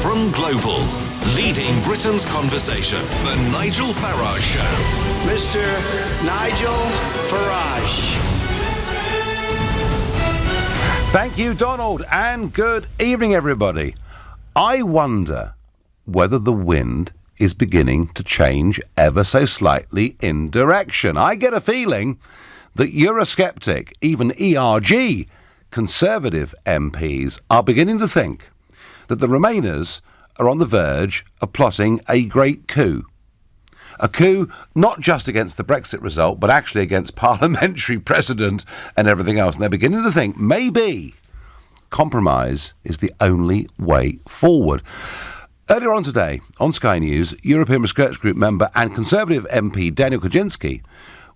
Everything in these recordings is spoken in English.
From Global, leading Britain's conversation, The Nigel Farage Show. Mr. Nigel Farage. Thank you, Donald, and good evening, everybody. I wonder whether the wind is beginning to change ever so slightly in direction. I get a feeling that Eurosceptic, even ERG, Conservative MPs are beginning to think that the Remainers are on the verge of plotting a great coup. A coup not just against the Brexit result, but actually against parliamentary precedent and everything else. And they're beginning to think maybe compromise is the only way forward. Earlier on today, on Sky News, European Research Group member and Conservative MP Daniel Kaczynski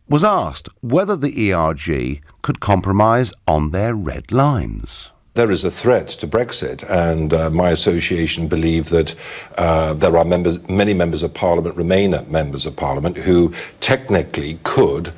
was asked whether the ERG could compromise on their red lines. There is a threat to Brexit, and my association believe that there are many members of Parliament, Remainer members of Parliament, who technically could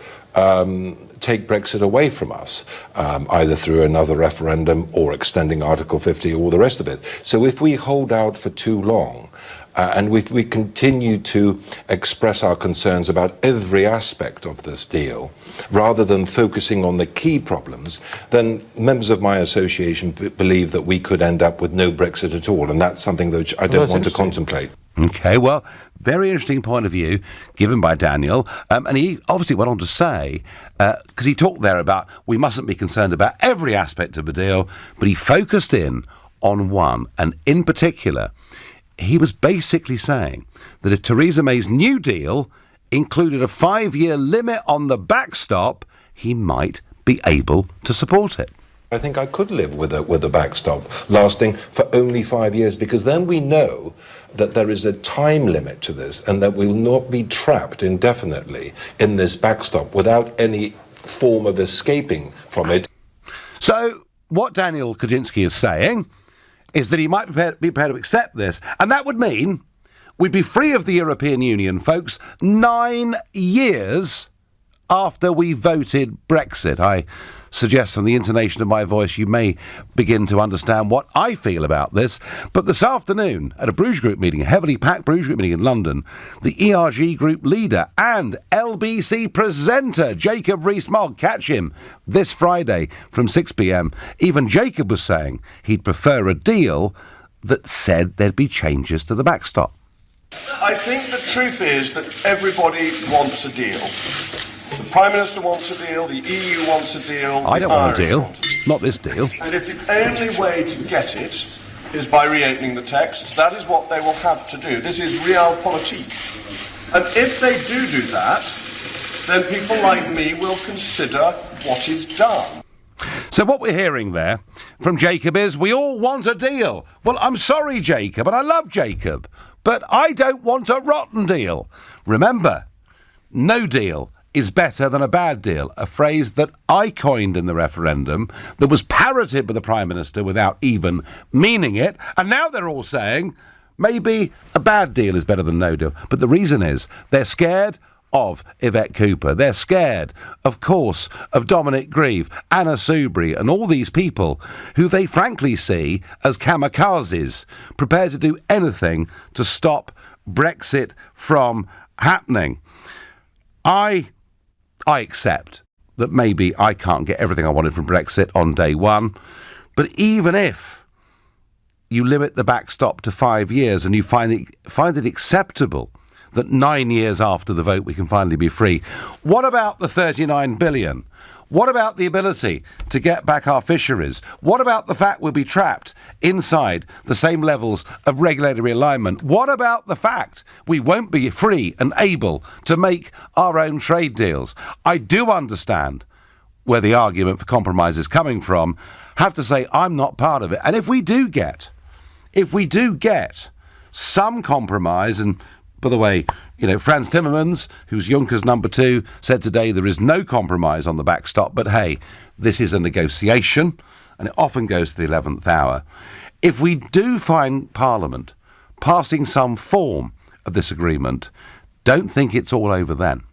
take Brexit away from us, either through another referendum or extending Article 50 or the rest of it. So if we hold out for too long, and if we continue to express our concerns about every aspect of this deal, rather than focusing on the key problems, then members of my association believe that we could end up with no Brexit at all, and that's something that I don't want to contemplate. OK, well, very interesting point of view given by Daniel. And he obviously went on to say, because he talked there about we mustn't be concerned about every aspect of the deal, but he focused in on one, and in particular, he was basically saying that if Theresa May's New Deal included a 5-year limit on the backstop, he might be able to support it. I think I could live with a backstop lasting for only 5 years, because then we know that there is a time limit to this and that we will not be trapped indefinitely in this backstop without any form of escaping from it. So what Daniel Kaczynski is saying is that he might be prepared to accept this, and that would mean we'd be free of the European Union, folks, 9 years after we voted Brexit. I suggest from the intonation of my voice you may begin to understand what I feel about this. But this afternoon, at a Bruges Group meeting, a heavily packed Bruges Group meeting in London, the ERG Group leader and LBC presenter Jacob Rees-Mogg, catch him this Friday from 6 p.m. Even Jacob was saying he'd prefer a deal that said there'd be changes to the backstop. I think the truth is that everybody wants a deal. The Prime Minister wants a deal, the EU wants a deal. I don't want a deal, not this deal. And if the only way to get it is by reopening the text, that is what they will have to do. This is realpolitik. And if they do that, then people like me will consider what is done. So what we're hearing there from Jacob is we all want a deal. Well, I'm sorry, Jacob, and I love Jacob, but I don't want a rotten deal. Remember, no deal is better than a bad deal, a phrase that I coined in the referendum that was parroted by the Prime Minister without even meaning it, and now they're all saying maybe a bad deal is better than no deal. But the reason is they're scared of Yvette Cooper. They're scared, of course, of Dominic Grieve, Anna Soubry, and all these people who they frankly see as kamikazes, prepared to do anything to stop Brexit from happening. I accept that maybe I can't get everything I wanted from Brexit on day one, but even if you limit the backstop to 5 years and you find it acceptable that 9 years after the vote we can finally be free, what about the 39 billion? What about the ability to get back our fisheries? What about the fact we'll be trapped inside the same levels of regulatory alignment? What about the fact we won't be free and able to make our own trade deals? I do understand where the argument for compromise is coming from. Have to say I'm not part of it. And if we do get some compromise, and by the way, you know, Frans Timmermans, who's Juncker's number 2, said today there is no compromise on the backstop. But hey, this is a negotiation, and it often goes to the 11th hour. If we do find Parliament passing some form of this agreement, don't think it's all over then.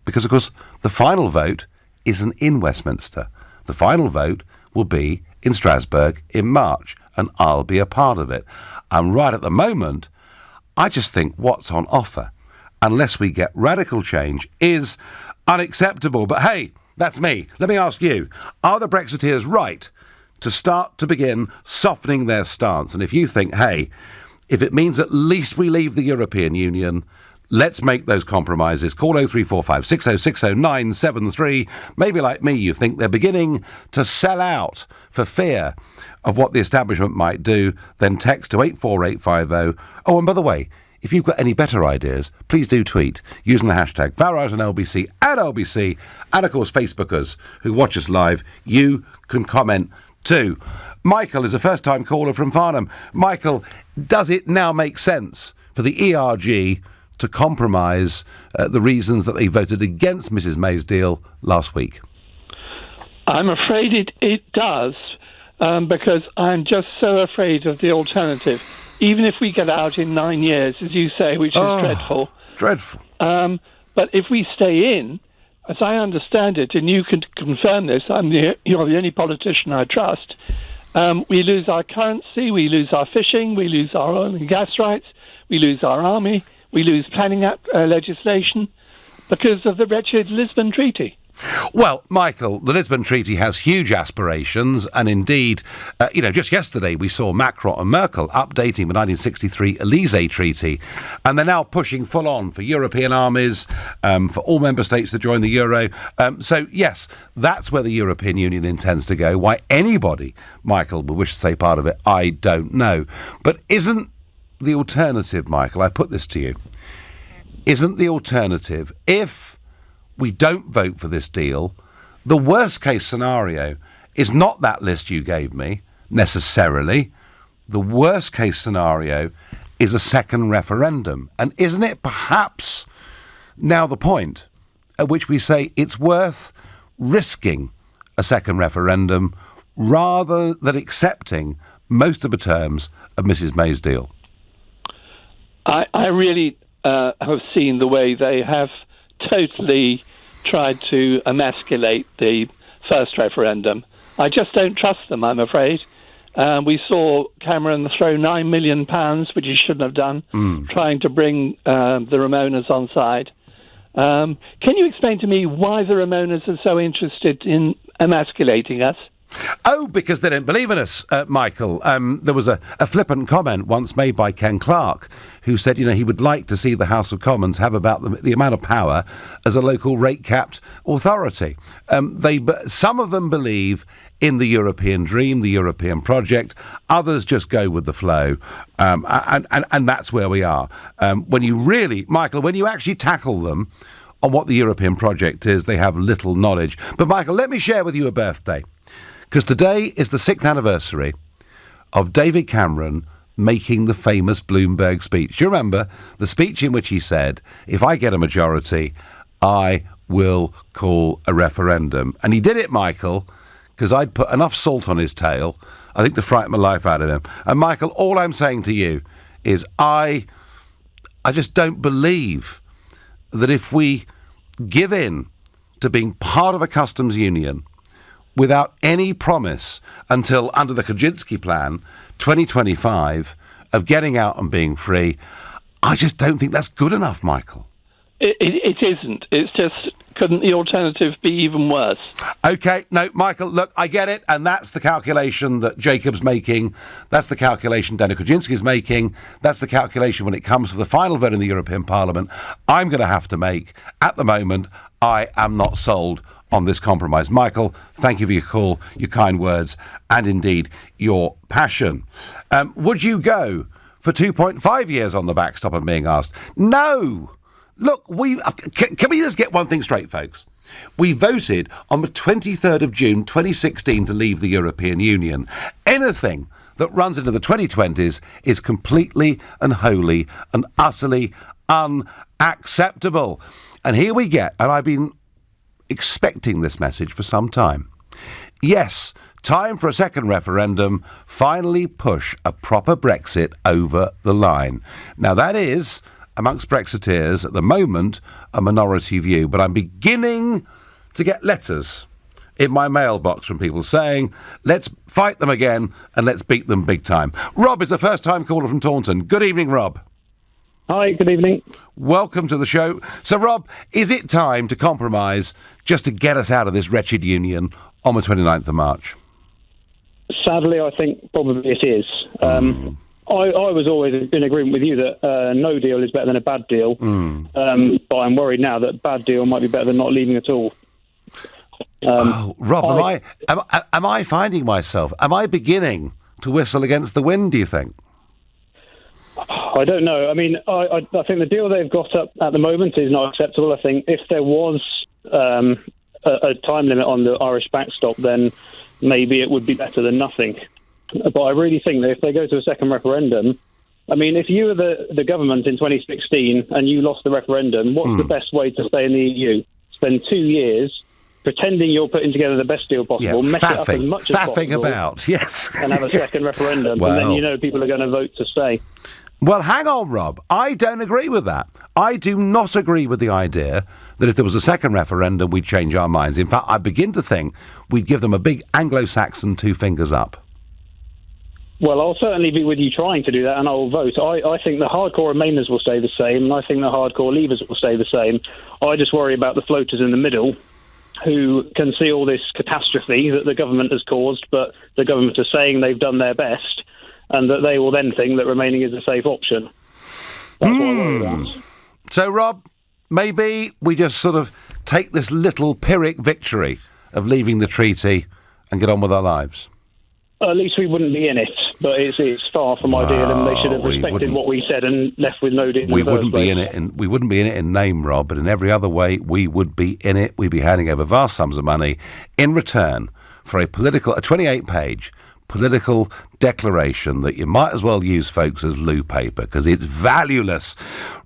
Because, of course, the final vote isn't in Westminster. The final vote will be in Strasbourg in March. and I'll be a part of it. And right at the moment, I just think what's on offer, unless we get radical change, is unacceptable. But hey, that's me. Let me ask you, are the Brexiteers right to begin softening their stance? And if you think, hey, if it means at least we leave the European Union, let's make those compromises. Call 0345 6060 973. Maybe like me, you think they're beginning to sell out for fear of what the establishment might do, then text to 84850. Oh, and by the way, if you've got any better ideas, please do tweet using the hashtag Farage and LBC at LBC. And of course, Facebookers who watch us live, you can comment too. Michael is a first-time caller from Farnham. Michael, does it now make sense for the ERG to compromise the reasons that they voted against Mrs May's deal last week? I'm afraid it does, because I'm just so afraid of the alternative. Even if we get out in 9 years, as you say, which is dreadful. Dreadful. But if we stay in, as I understand it, and you can confirm this, you're the only politician I trust, we lose our currency, we lose our fishing, we lose our oil and gas rights, we lose our army, we lose planning legislation because of the wretched Lisbon Treaty. Well, Michael, the Lisbon Treaty has huge aspirations, and indeed, just yesterday we saw Macron and Merkel updating the 1963 Elysee Treaty, and they're now pushing full on for European armies, for all member states to join the euro. So, yes, that's where the European Union intends to go. Why anybody, Michael, would wish to say part of it, I don't know. But isn't the alternative, Michael, I put this to you, isn't the alternative, if we don't vote for this deal, the worst case scenario is not that list you gave me, necessarily. The worst case scenario is a second referendum. And isn't it perhaps now the point at which we say it's worth risking a second referendum rather than accepting most of the terms of Mrs May's deal? I really have seen the way they have totally tried to emasculate the first referendum. I just don't trust them, I'm afraid. We saw Cameron throw £9 million, which he shouldn't have done, trying to bring the Ramonas on side. Can you explain to me why the Ramonas are so interested in emasculating us? Oh, because they don't believe in us, Michael. There was a flippant comment once made by Ken Clarke, who said, he would like to see the House of Commons have about the amount of power as a local rate-capped authority. Some of them believe in the European dream, the European project. Others just go with the flow. And that's where we are. When you really, Michael, when you actually tackle them on what the European project is, they have little knowledge. But, Michael, let me share with you a birthday. Because today is the 6th anniversary of David Cameron making the famous Bloomberg speech. Do you remember the speech in which he said, if I get a majority, I will call a referendum? And he did it, Michael, because I'd put enough salt on his tail, I think, to frighten the life out of him. And, Michael, all I'm saying to you is I just don't believe that if we give in to being part of a customs union without any promise until, under the Kaczynski plan, 2025, of getting out and being free, I just don't think that's good enough, Michael. It isn't. It's just, couldn't the alternative be even worse? OK, no, Michael, look, I get it, and that's the calculation that Jacob's making. That's the calculation Daniel Kaczynski's making. That's the calculation when it comes to the final vote in the European Parliament I'm going to have to make. At the moment, I am not sold on this compromise. Michael, thank you for your call, your kind words, and indeed your passion. Would you go for 2.5 years on the backstop, I'm being asked? No! Look, can we just get one thing straight, folks? We voted on the 23rd of June 2016 to leave the European Union. Anything that runs into the 2020s is completely and wholly and utterly unacceptable. And here we get, and I've been expecting this message for some time. Yes, time for a second referendum, finally push a proper Brexit over the line. Now that is, amongst Brexiteers at the moment, a minority view, but I'm beginning to get letters in my mailbox from people saying, let's fight them again and let's beat them big time. Rob is the first-time caller from Taunton. Good evening, Rob. Hi, good evening. Welcome to the show. So, Rob, is it time to compromise just to get us out of this wretched union on the 29th of March? Sadly, I think probably it is. I was always in agreement with you that no deal is better than a bad deal, but I'm worried now that bad deal might be better than not leaving at all. Rob, am I finding myself? Am I beginning to whistle against the wind, do you think? I don't know. I mean, I think the deal they've got up at the moment is not acceptable. I think if there was a time limit on the Irish backstop, then maybe it would be better than nothing. But I really think that if they go to a second referendum, I mean, if you were the government in 2016 and you lost the referendum, what's the best way to stay in the EU? Spend 2 years pretending you're putting together the best deal possible, mess it up as much as possible, about, yes, and have a second referendum, and then you know people are going to vote to stay. Well, hang on, Rob. I don't agree with that. I do not agree with the idea that if there was a second referendum, we'd change our minds. In fact, I begin to think we'd give them a big Anglo-Saxon 2 fingers up. Well, I'll certainly be with you trying to do that, and I'll vote. I think the hardcore Remainers will stay the same, and I think the hardcore Leavers will stay the same. I just worry about the floaters in the middle, who can see all this catastrophe that the government has caused, but the government is saying they've done their best, and that they will then think that remaining is a safe option. That's what I worry about. So, Rob, maybe we just sort of take this little Pyrrhic victory of leaving the treaty and get on with our lives. At least we wouldn't be in it, but it's far from ideal, and they should have respected what we said and left with no deal. We wouldn't be in it, we wouldn't be in it in name, Rob, but in every other way, we would be in it. We'd be handing over vast sums of money in return for a 28-page political declaration that you might as well use, folks, as loo paper, because it's valueless.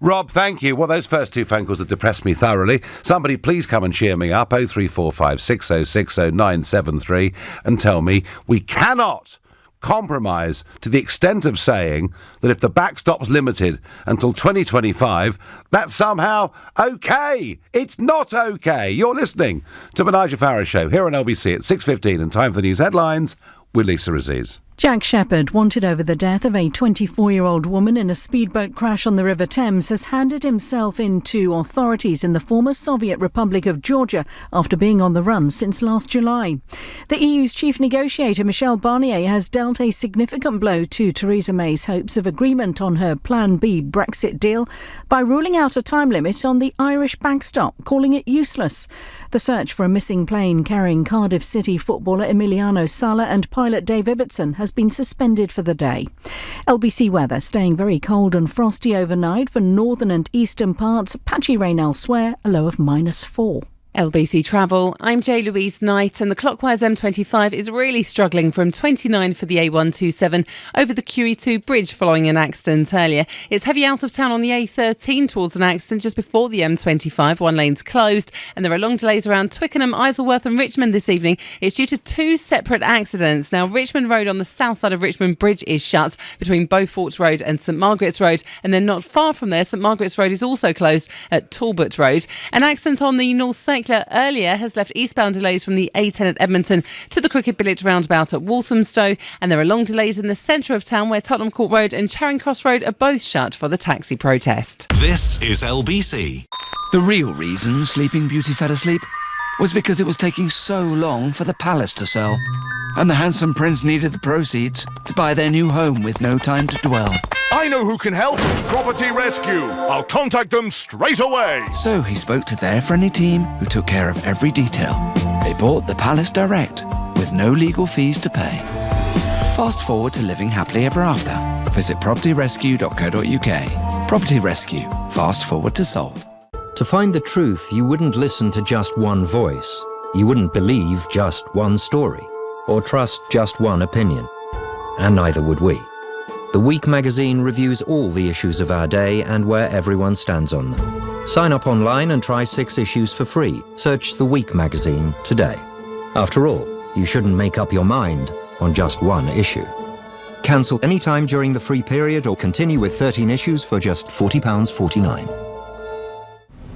Rob, thank you. Well, those first 2 phone calls have depressed me thoroughly. Somebody please come and cheer me up, 0345 6060 973, and tell me we cannot compromise to the extent of saying that if the backstop's limited until 2025, that's somehow okay. It's not okay. You're listening to the Nigel Farage Show here on LBC at 6:15, and time for the news headlines with Lisa Aziz. Jack Shepherd, wanted over the death of a 24-year-old woman in a speedboat crash on the River Thames, has handed himself in to authorities in the former Soviet Republic of Georgia after being on the run since last July. The EU's chief negotiator, Michel Barnier, has dealt a significant blow to Theresa May's hopes of agreement on her Plan B Brexit deal by ruling out a time limit on the Irish backstop, calling it useless. The search for a missing plane carrying Cardiff City footballer Emiliano Sala and pilot Dave Ibbotson has been suspended for the day. LBC weather staying very cold and frosty overnight for northern and eastern parts. Patchy rain elsewhere, a low of -4. LBC Travel, I'm Louise Knight, and the clockwise M25 is really struggling from 29 for the A127 over the QE2 bridge following an accident earlier. It's heavy out of town on the A13 towards an accident just before the M25. One lane's closed, and there are long delays around Twickenham, Isleworth and Richmond this evening. It's due to 2 separate accidents. Now, Richmond Road on the south side of Richmond Bridge is shut between Beaufort Road and St Margaret's Road, and then not far from there, St Margaret's Road is also closed at Talbot Road. An accident on the North Circular earlier has left eastbound delays from the A10 at Edmonton to the Cricket Village roundabout at Walthamstow, and there are long delays in the centre of town where Tottenham Court Road and Charing Cross Road are both shut for the taxi protest. This is LBC. The real reason Sleeping Beauty fell asleep was because it was taking so long for the palace to sell, and the handsome prince needed the proceeds to buy their new home with no time to dwell. I know who can help. Property Rescue. I'll contact them straight away. So he spoke to their friendly team who took care of every detail. They bought the palace direct with no legal fees to pay. Fast forward to living happily ever after. Visit propertyrescue.co.uk. Property Rescue. Fast forward to sold. To find the truth, you wouldn't listen to just one voice. You wouldn't believe just one story or trust just one opinion. And neither would we. The Week magazine reviews all the issues of our day and where everyone stands on them. Sign up online and try 6 issues for free. Search The Week magazine today. After all, you shouldn't make up your mind on just one issue. Cancel anytime during the free period or continue with 13 issues for just £40.49.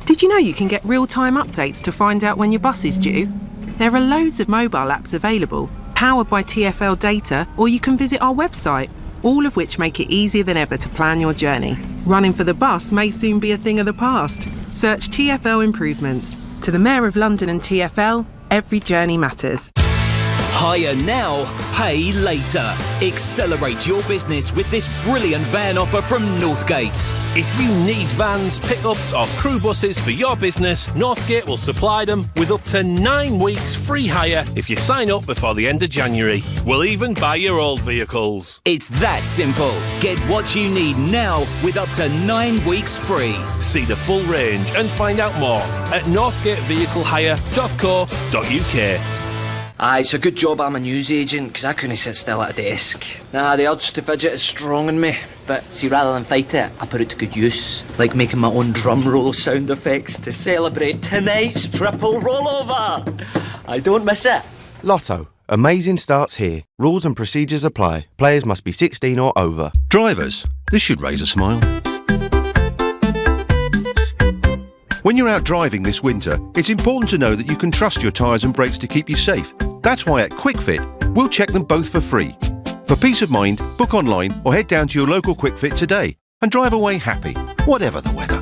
Did you know you can get real-time updates to find out when your bus is due? There are loads of mobile apps available, powered by TfL data, or you can visit our website, all of which make it easier than ever to plan your journey. Running for the bus may soon be a thing of the past. Search TfL improvements. To the Mayor of London and TfL, every journey matters. Hire now, pay later. Accelerate your business with this brilliant van offer from Northgate. If you need vans, pickups or crew buses for your business, Northgate will supply them with up to 9 weeks free hire if you sign up before the end of January. We'll even buy your old vehicles. It's that simple. Get what you need now with up to 9 weeks free. See the full range and find out more at northgatevehiclehire.co.uk. Aye, it's a good job I'm a newsagent, because I couldn't sit still at a desk. Nah, the urge to fidget is strong in me. But see, rather than fight it, I put it to good use. Like making my own drum roll sound effects to celebrate tonight's triple rollover. I don't miss it. Lotto. Amazing starts here. Rules and procedures apply. Players must be 16 or over. Drivers, this should raise a smile. When you're out driving this winter, it's important to know that you can trust your tyres and brakes to keep you safe. That's why at QuickFit, we'll check them both for free. For peace of mind, book online or head down to your local QuickFit today and drive away happy, whatever the weather.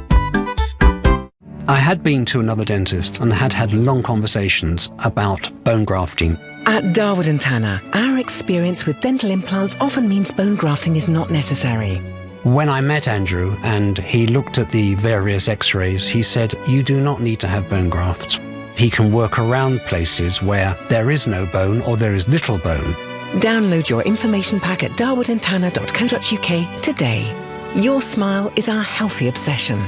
I had been to another dentist and had long conversations about bone grafting. At Darwood and Tanner, our experience with dental implants often means bone grafting is not necessary. When I met Andrew and he looked at the various x-rays, he said, you do not need to have bone grafts. He can work around places where there is no bone or there is little bone. Download your information pack at darwoodandtanner.co.uk today. Your smile is our healthy obsession.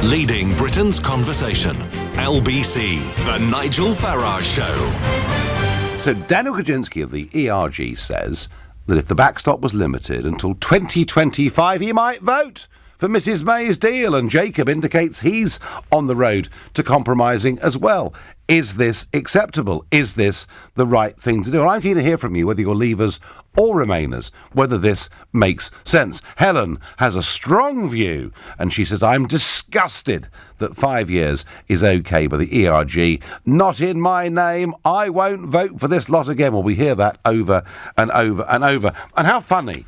Leading Britain's conversation. LBC, The Nigel Farage Show. So Daniel Kaczynski of the ERG says that if the backstop was limited until 2025, he might vote for Mrs May's deal, and Jacob indicates he's on the road to compromising as well. Is this acceptable? Is this the right thing to do? And I'm keen to hear from you, whether you're Leavers or Remainers, whether this makes sense. Helen has a strong view, and she says, I'm disgusted that 5 years is OK by the ERG. Not in my name. I won't vote for this lot again. Well, we hear that over and over and over. And how funny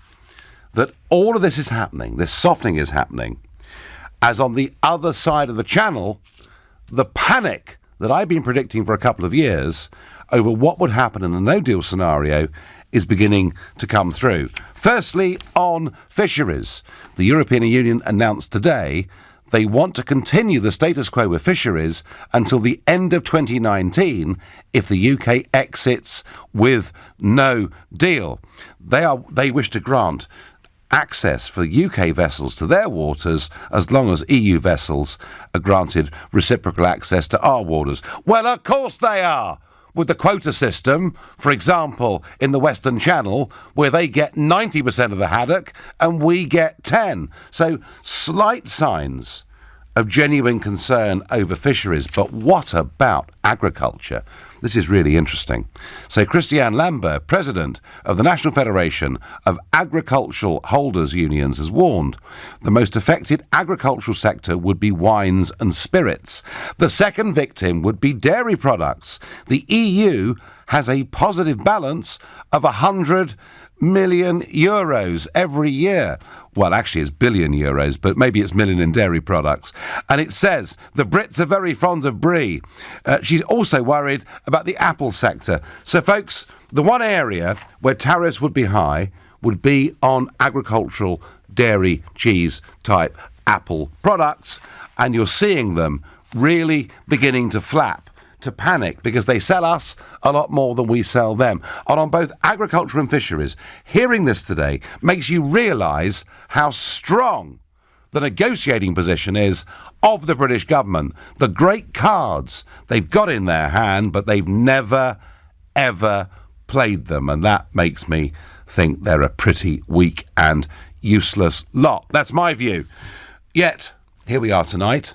that all of this is happening, this softening is happening, as on the other side of the channel, the panic that I've been predicting for a couple of years over what would happen in a no-deal scenario is beginning to come through. Firstly, on fisheries. The European Union announced today they want to continue the status quo with fisheries until the end of 2019 if the UK exits with no deal. They wish to grant access for UK vessels to their waters as long as EU vessels are granted reciprocal access to our waters. Well, of course they are, with the quota system, for example, in the Western Channel, where they get 90% of the haddock and we get 10. So slight signs of genuine concern over fisheries, but what about agriculture? This is really interesting. So Christiane Lambert, president of the National Federation of Agricultural Holders Unions, has warned the most affected agricultural sector would be wines and spirits. The second victim would be dairy products. The EU has a positive balance of 100 million euros every year. Well, actually, it's billion euros, but maybe it's million in dairy products. And it says the Brits are very fond of brie. She's also worried about the apple sector. So, folks, the one area where tariffs would be high would be on agricultural, dairy, cheese type apple products. And you're seeing them really beginning to flap, to panic, because they sell us a lot more than we sell them. And on both agriculture and fisheries, hearing this today makes you realise how strong the negotiating position is of the British government. The great cards they've got in their hand, but they've never, ever played them. And that makes me think they're a pretty weak and useless lot. That's my view. Yet, here we are tonight,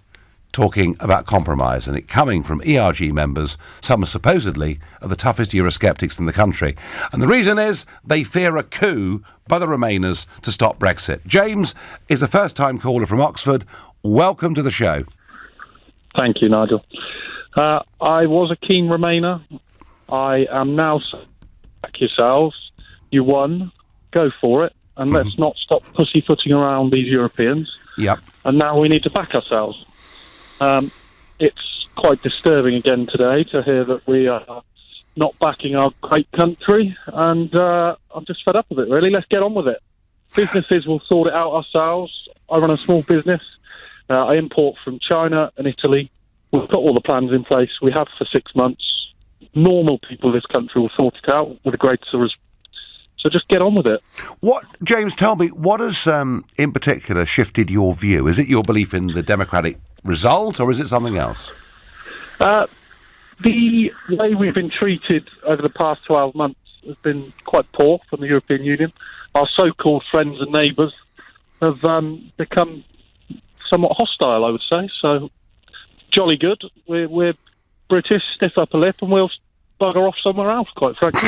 talking about compromise, and it coming from ERG members, some supposedly are the toughest Eurosceptics in the country. And the reason is they fear a coup by the Remainers to stop Brexit. James is a first-time caller from Oxford. Welcome to the show. Thank you, Nigel. I was a keen Remainer. I am now. Back yourselves. You won. Go for it. And let's not stop pussyfooting around these Europeans. Yep. And now we need to back ourselves. It's quite disturbing again today to hear that we are not backing our great country. And I'm just fed up with it, really. Let's get on with it. Businesses will sort it out ourselves. I run a small business. I import from China and Italy. We've got all the plans in place. We have for 6 months. Normal people in this country will sort it out with a great So just get on with it. James, tell me, what has in particular shifted your view? Is it your belief in the democratic result, or is it something else? The way we've been treated over the past 12 months has been quite poor from the European Union. Our so-called friends and neighbours have become somewhat hostile, I would say. So, jolly good. We're British, stiff upper lip, and we'll bugger off somewhere else, quite frankly.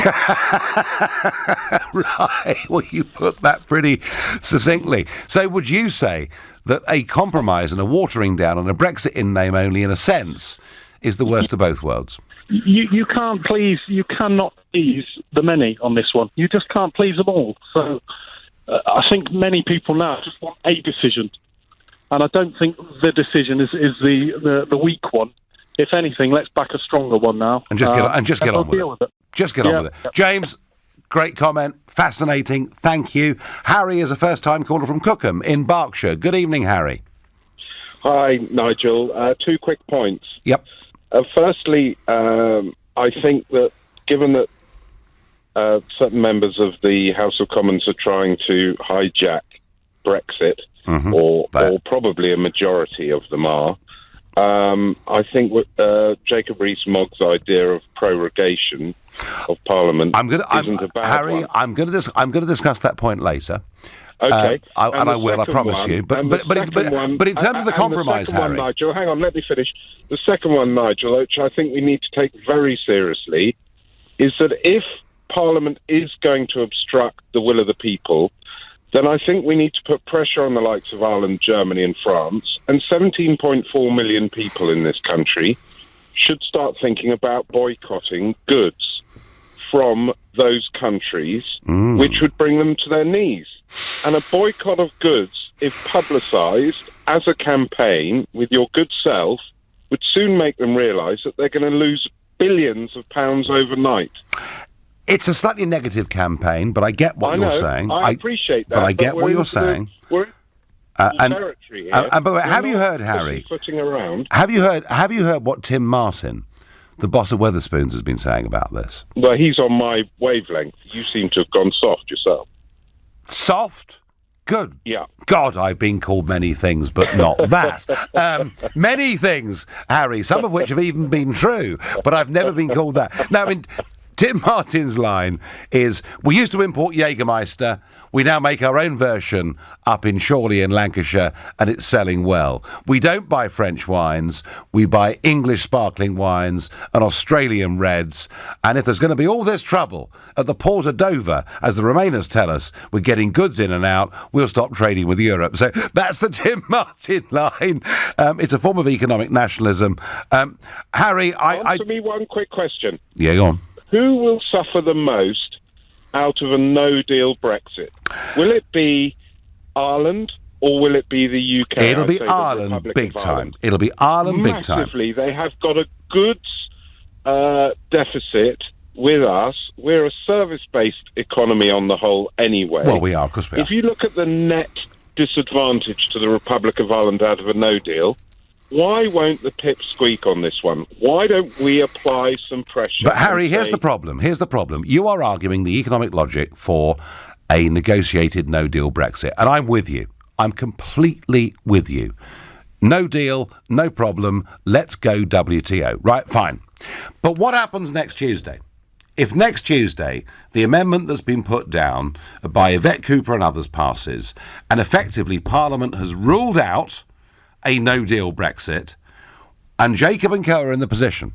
Right. Well, you put that pretty succinctly. So would you say that a compromise and a watering down and a Brexit in name only, in a sense, is the worst of both worlds? You cannot please the many on this one. You just can't please them all. So I think many people now just want a decision. And I don't think the decision is the weak one. If anything, let's back a stronger one now. And just get on with it. Just get on with it. James, great comment. Fascinating. Thank you. Harry is a first-time caller from Cookham in Berkshire. Good evening, Harry. Hi, Nigel. 2 quick points. Yep. Firstly, I think that given that certain members of the House of Commons are trying to hijack Brexit, or probably a majority of them are, I think Jacob Rees-Mogg's idea of prorogation of Parliament isn't a bad Harry, one. I'm going to discuss that point later. Okay, I will. I promise you. But in terms of the compromise, Harry, Nigel, hang on, let me finish. The second one, Nigel, which I think we need to take very seriously, is that if Parliament is going to obstruct the will of the people, then I think we need to put pressure on the likes of Ireland, Germany and France, and 17.4 million people in this country should start thinking about boycotting goods from those countries, which would bring them to their knees. And a boycott of goods, if publicised as a campaign with your good self, would soon make them realise that they're going to lose billions of pounds overnight. It's a slightly negative campaign, but I get what you're saying. I appreciate that. But I get what you're saying. We're in territory here. And by the way, have you heard, Harry? Have you heard what Tim Martin, the boss of Wetherspoons, has been saying about this? Well, he's on my wavelength. You seem to have gone soft yourself. Soft? Good. Yeah. God, I've been called many things, but not that. Many things, Harry, some of which have even been true, but I've never been called that. Now, I mean, Tim Martin's line is, we used to import Jägermeister, we now make our own version up in Chorley in Lancashire, and it's selling well. We don't buy French wines, we buy English sparkling wines and Australian reds, and if there's going to be all this trouble at the port of Dover, as the Remainers tell us, we're getting goods in and out, we'll stop trading with Europe. So that's the Tim Martin line. It's a form of economic nationalism. Harry, Answer me one quick question. Yeah, go on. Who will suffer the most out of a no-deal Brexit? Will it be Ireland or will it be the UK? It'll be Ireland big time. It'll be Ireland big time. Massively. They have got a goods deficit with us. We're a service-based economy on the whole anyway. Well, we are, of course we are. If you look at the net disadvantage to the Republic of Ireland out of a no-deal, why won't the pip squeak on this one? Why don't we apply some pressure? But Harry, here's the problem. You are arguing the economic logic for a negotiated no-deal Brexit, and I'm with you. I'm completely with you. No deal, no problem, let's go WTO. Right, fine. But what happens next Tuesday? If next Tuesday the amendment that's been put down by Yvette Cooper and others passes, and effectively Parliament has ruled out a no-deal Brexit, and Jacob and Co are in the position,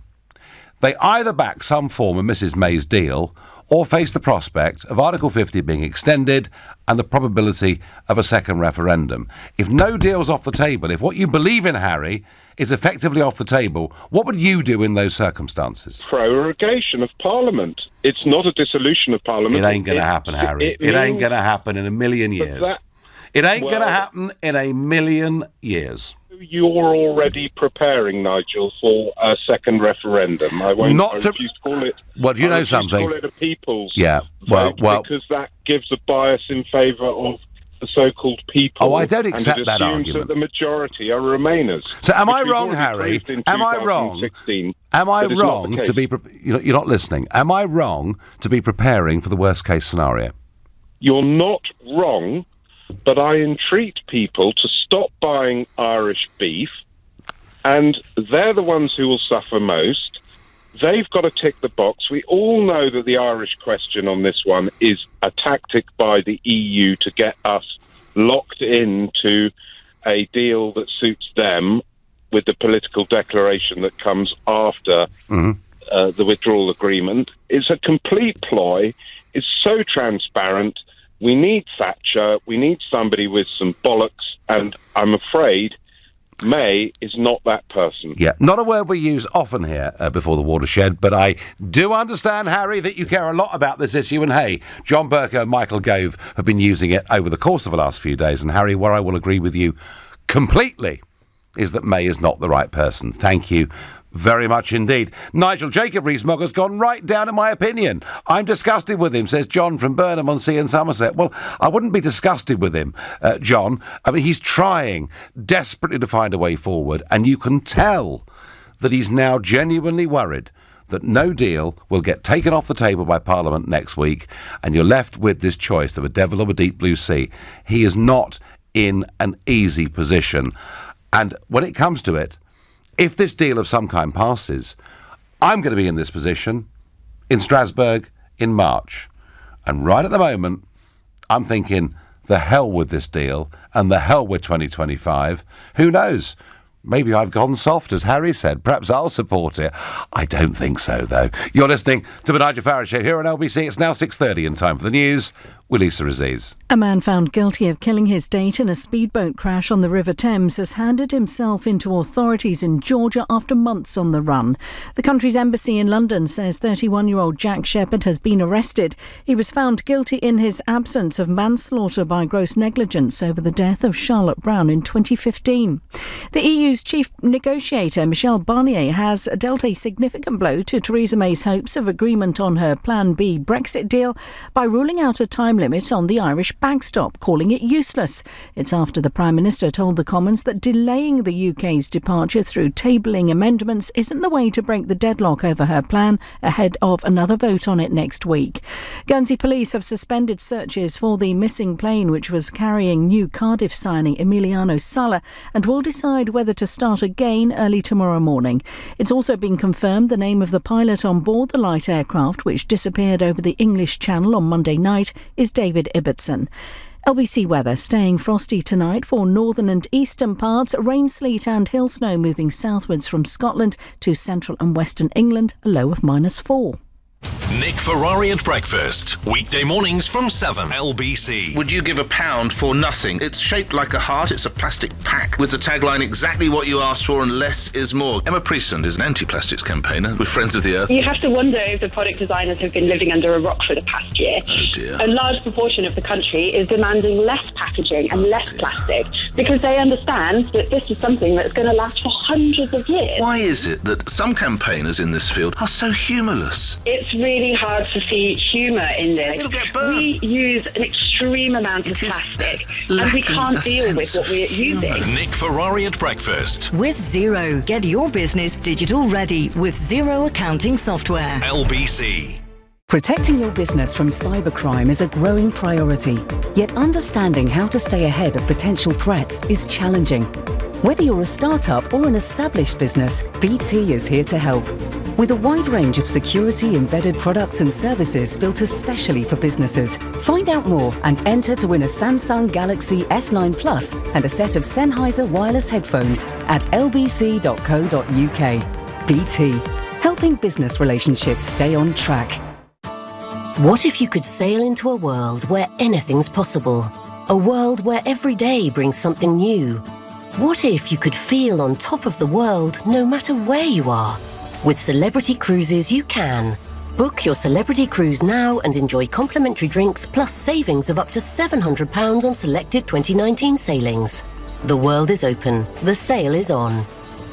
they either back some form of Mrs May's deal, or face the prospect of Article 50 being extended and the probability of a second referendum. If no deal's off the table, if what you believe in, Harry, is effectively off the table, what would you do in those circumstances? Prorogation of Parliament. It's not a dissolution of Parliament. It ain't going to happen, Harry. It ain't going to happen in a million years. It ain't going to happen in a million years. You're already preparing, Nigel, for a second referendum. I refuse to call it. Well, you know something? Call it a people's vote, because that gives a bias in favour of the so-called people. Oh, I don't accept that argument. And it assumes that the majority are Remainers. So, am I wrong, Harry? Am I wrong? Am I wrong to be? You're not listening. Am I wrong to be preparing for the worst-case scenario? You're not wrong. But I entreat people to stop buying Irish beef, and they're the ones who will suffer most. They've got to tick the box. We all know that the Irish question on this one is a tactic by the EU to get us locked into a deal that suits them with the political declaration that comes after the withdrawal agreement. It's a complete ploy. It's so transparent. We need Thatcher, we need somebody with some bollocks, and I'm afraid May is not that person. Yeah, not a word we use often here before the watershed, but I do understand, Harry, that you care a lot about this issue, and hey, John Burke and Michael Gove have been using it over the course of the last few days, and Harry, where I will agree with you completely is that May is not the right person. Thank you very much indeed. Nigel, Jacob Rees-Mogg has gone right down in my opinion. I'm disgusted with him, says John from Burnham-on-Sea in Somerset. Well, I wouldn't be disgusted with him, John. I mean, he's trying desperately to find a way forward, and you can tell that he's now genuinely worried that no deal will get taken off the table by Parliament next week, and you're left with this choice of a devil or a deep blue sea. He is not in an easy position. And when it comes to it, if this deal of some kind passes, I'm going to be in this position in Strasbourg in March. And right at the moment, I'm thinking, the hell with this deal and the hell with 2025. Who knows? Maybe I've gone soft, as Harry said. Perhaps I'll support it. I don't think so, though. You're listening to the Nigel Farage Show here on LBC. It's now 6:30 and time for the news with Lisa Aziz. A man found guilty of killing his date in a speedboat crash on the River Thames has handed himself into authorities in Georgia after months on the run. The country's embassy in London says 31-year-old Jack Shepherd has been arrested. He was found guilty in his absence of manslaughter by gross negligence over the death of Charlotte Brown in 2015. The EU's chief negotiator, Michel Barnier, has dealt a significant blow to Theresa May's hopes of agreement on her Plan B Brexit deal by ruling out a time limit on the Irish backstop, calling it useless. It's after the Prime Minister told the Commons that delaying the UK's departure through tabling amendments isn't the way to break the deadlock over her plan ahead of another vote on it next week. Guernsey police have suspended searches for the missing plane which was carrying new Cardiff signing Emiliano Sala and will decide whether to start again early tomorrow morning. It's also been confirmed the name of the pilot on board the light aircraft which disappeared over the English Channel on Monday night is David Ibbotson. LBC weather staying frosty tonight for northern and eastern parts. Rain, sleet and hill snow moving southwards from Scotland to central and western England, a low of -4. Nick Ferrari at breakfast. Weekday mornings from 7. LBC. Would you give £1 for nothing? It's shaped like a heart. It's a plastic pack with the tagline exactly what you asked for and less is more. Emma Priestland is an anti-plastics campaigner with Friends of the Earth. You have to wonder if the product designers have been living under a rock for the past year. Oh dear. A large proportion of the country is demanding less packaging and less plastic because they understand that this is something that's going to last for hundreds of years. Why is it that some campaigners in this field are so humourless? It's really hard to see humour in this. It'll get burned. We use an extreme amount of plastic and we can't deal with what we're using. Nick Ferrari at breakfast. With Xero, get your business digital ready with Xero accounting software. LBC. Protecting your business from cybercrime is a growing priority, yet understanding how to stay ahead of potential threats is challenging. Whether you're a startup or an established business, BT is here to help. With a wide range of security-embedded products and services built especially for businesses. Find out more and enter to win a Samsung Galaxy S9 Plus and a set of Sennheiser wireless headphones at lbc.co.uk. BT, helping business relationships stay on track. What if you could sail into a world where anything's possible? A world where every day brings something new? What if you could feel on top of the world no matter where you are? With Celebrity Cruises you can. Book your Celebrity Cruise now and enjoy complimentary drinks plus savings of up to £700 on selected 2019 sailings. The world is open. The sail is on.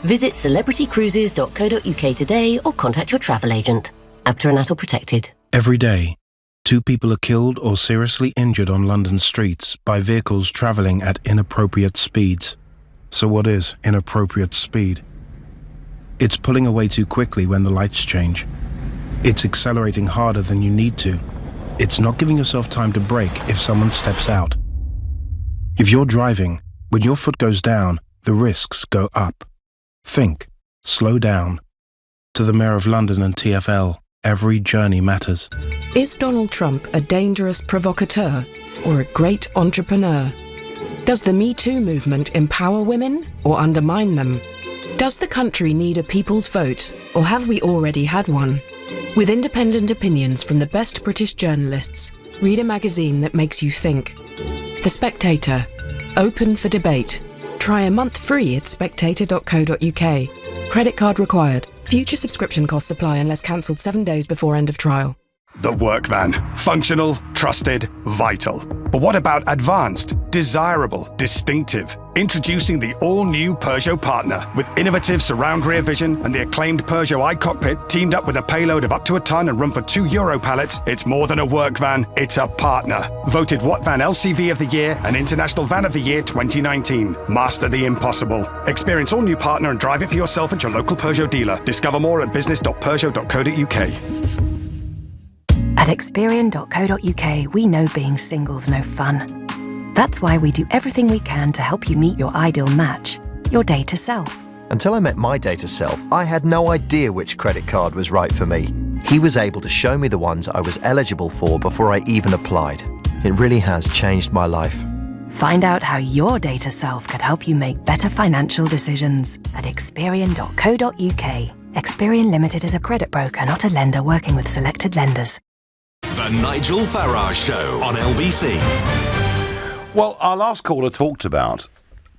Visit celebritycruises.co.uk today or contact your travel agent. ABTA and ATOL protected. Every day, 2 people are killed or seriously injured on London streets by vehicles travelling at inappropriate speeds. So what is inappropriate speed? It's pulling away too quickly when the lights change. It's accelerating harder than you need to. It's not giving yourself time to brake if someone steps out. If you're driving, when your foot goes down, the risks go up. Think. Slow down. To the Mayor of London and TfL, every journey matters. Is Donald Trump a dangerous provocateur or a great entrepreneur? Does the Me Too movement empower women or undermine them? Does the country need a people's vote, or have we already had one? With independent opinions from the best British journalists, read a magazine that makes you think. The Spectator. Open for debate. Try a month free at spectator.co.uk. Credit card required. Future subscription costs apply unless cancelled 7 days before end of trial. The work van. Functional, trusted, vital. But what about advanced, desirable, distinctive? Introducing the all-new Peugeot Partner with innovative surround rear vision and the acclaimed Peugeot iCockpit teamed up with a payload of up to a tonne and room for 2 Euro pallets. It's more than a work van, it's a partner. Voted What Van LCV of the Year and International Van of the Year 2019. Master the impossible. Experience all new Partner and drive it for yourself at your local Peugeot dealer. Discover more at business.peugeot.co.uk. At Experian.co.uk, we know being single's no fun. That's why we do everything we can to help you meet your ideal match, your data self. Until I met my data self, I had no idea which credit card was right for me. He was able to show me the ones I was eligible for before I even applied. It really has changed my life. Find out how your data self could help you make better financial decisions at Experian.co.uk. Experian Limited is a credit broker, not a lender working with selected lenders. The Nigel Farage Show on LBC. Well, our last caller talked about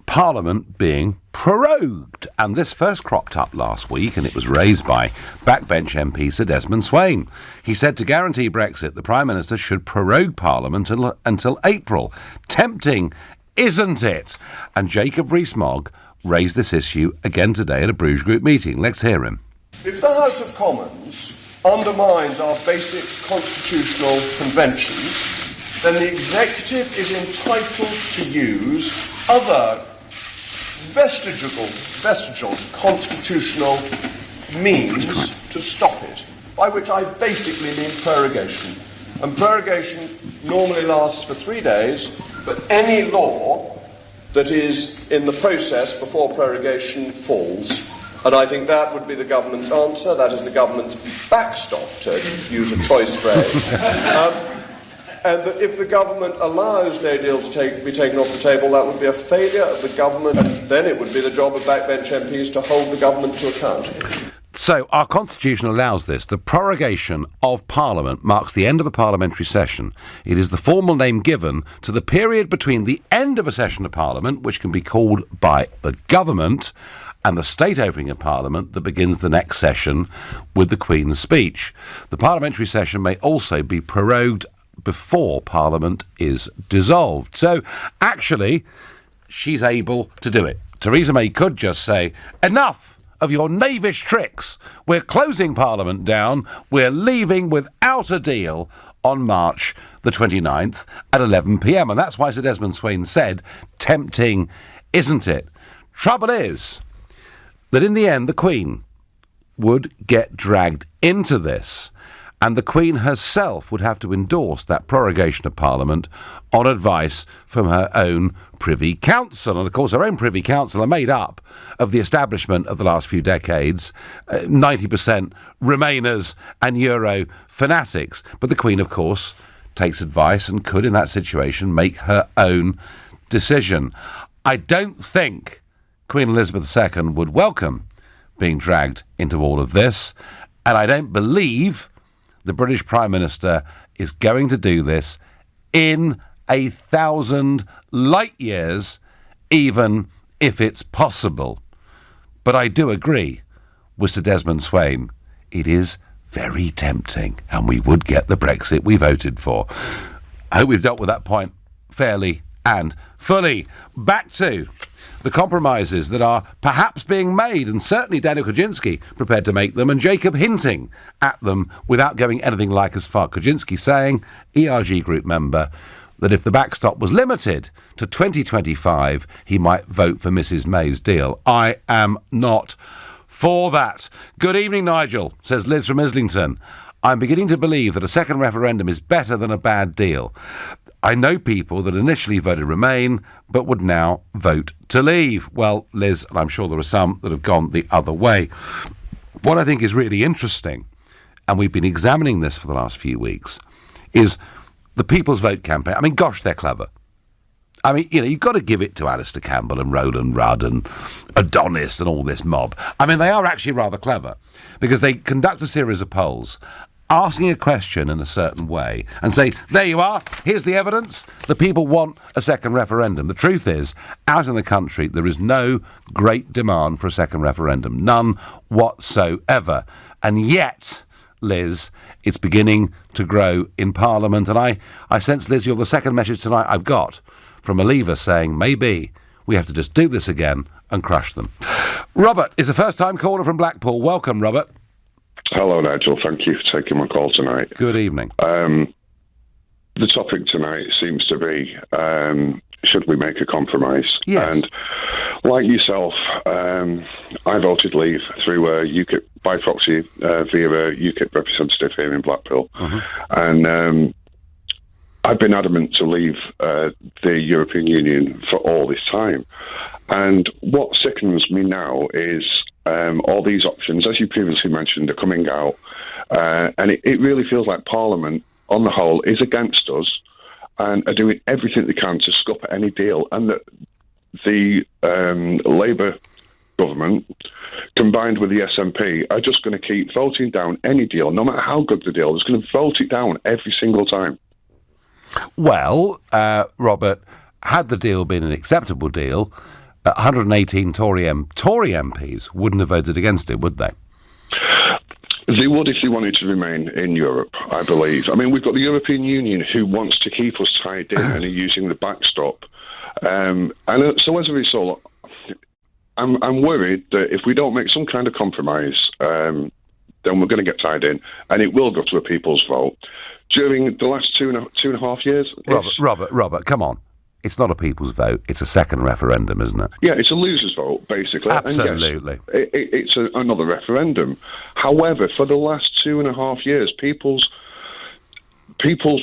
Parliament being prorogued, and this first cropped up last week, and it was raised by backbench MP Sir Desmond Swayne. He said to guarantee Brexit, the Prime Minister should prorogue Parliament until April. Tempting, isn't it? And Jacob Rees-Mogg raised this issue again today at a Bruges Group meeting. Let's hear him. If the House of Commons undermines our basic constitutional conventions, then the executive is entitled to use other vestigial constitutional means to stop it, by which I basically mean prorogation. And prorogation normally lasts for 3 days, but any law that is in the process before prorogation falls. And I think that would be the government's answer. That is the government's backstop, to use a choice phrase. And that if the government allows no deal to be taken off the table, that would be a failure of the government, and then it would be the job of backbench MPs to hold the government to account. So, our Constitution allows this. The prorogation of Parliament marks the end of a parliamentary session. It is the formal name given to the period between the end of a session of Parliament, which can be called by the government, and the state opening of Parliament that begins the next session with the Queen's speech. The parliamentary session may also be prorogued before Parliament is dissolved. So, actually, she's able to do it. Theresa May could just say, enough of your knavish tricks. We're closing Parliament down. We're leaving without a deal on March the 29th at 11 p.m. And that's why Sir Desmond Swayne said, tempting, isn't it? Trouble is that in the end, the Queen would get dragged into this, and the Queen herself would have to endorse that prorogation of Parliament on advice from her own Privy Council. And, of course, her own Privy Council are made up of the establishment of the last few decades, 90% Remainers and Euro fanatics. But the Queen, of course, takes advice and could, in that situation, make her own decision. I don't think Queen Elizabeth II would welcome being dragged into all of this, and I don't believe the British Prime Minister is going to do this in 1,000 light years, even if it's possible. But I do agree with Sir Desmond Swain. It is very tempting, and we would get the Brexit we voted for. I hope we've dealt with that point fairly and fully. Back to the compromises that are perhaps being made, and certainly Daniel Kaczynski prepared to make them, and Jacob hinting at them without going anything like as far. Kaczynski saying, ERG group member, that if the backstop was limited to 2025, he might vote for Mrs May's deal. I am not for that. Good evening, Nigel, says Liz from Islington. I'm beginning to believe that a second referendum is better than a bad deal. I know people that initially voted Remain, but would now vote to leave. Well, Liz, and I'm sure there are some that have gone the other way. What I think is really interesting, and we've been examining this for the last few weeks, is the People's Vote campaign. I mean, gosh, they're clever. I mean, you've got to give it to Alistair Campbell and Roland Rudd and Adonis and all this mob. I mean, they are actually rather clever because they conduct a series of polls asking a question in a certain way and say, there you are, here's the evidence, the people want a second referendum. The truth is, out in the country, there is no great demand for a second referendum, none whatsoever. And yet, Liz, it's beginning to grow in Parliament. And I sense, Liz, you're the second message tonight I've got from a Leaver saying, maybe we have to just do this again and crush them. Robert is a first-time caller from Blackpool. Welcome, Robert. Hello, Nigel. Thank you for taking my call tonight. Good evening. The topic tonight seems to be, should we make a compromise? Yes. And like yourself, I voted leave through UKIP by proxy via a UKIP representative here in Blackpool. And I've been adamant to leave the European Union for all this time. And what sickens me now is all these options, as you previously mentioned, are coming out. And it really feels like Parliament, on the whole, is against us and are doing everything they can to scupper any deal. And that the Labour government, combined with the SNP, are just going to keep voting down any deal, no matter how good the deal is, going to vote it down every single time. Well, Robert, had the deal been an acceptable deal, 118 Tory MPs wouldn't have voted against it, would they? They would if they wanted to remain in Europe, I believe. I mean, we've got the European Union who wants to keep us tied in and are using the backstop. And so as a result, I'm worried that if we don't make some kind of compromise, then we're going to get tied in, and it will go to a people's vote. During the last two and a half years... Robert, come on. It's not a people's vote. It's a second referendum, isn't it? Yeah, it's a loser's vote, basically. Absolutely. And yes, it's another referendum. However, for the last 2.5 years, people's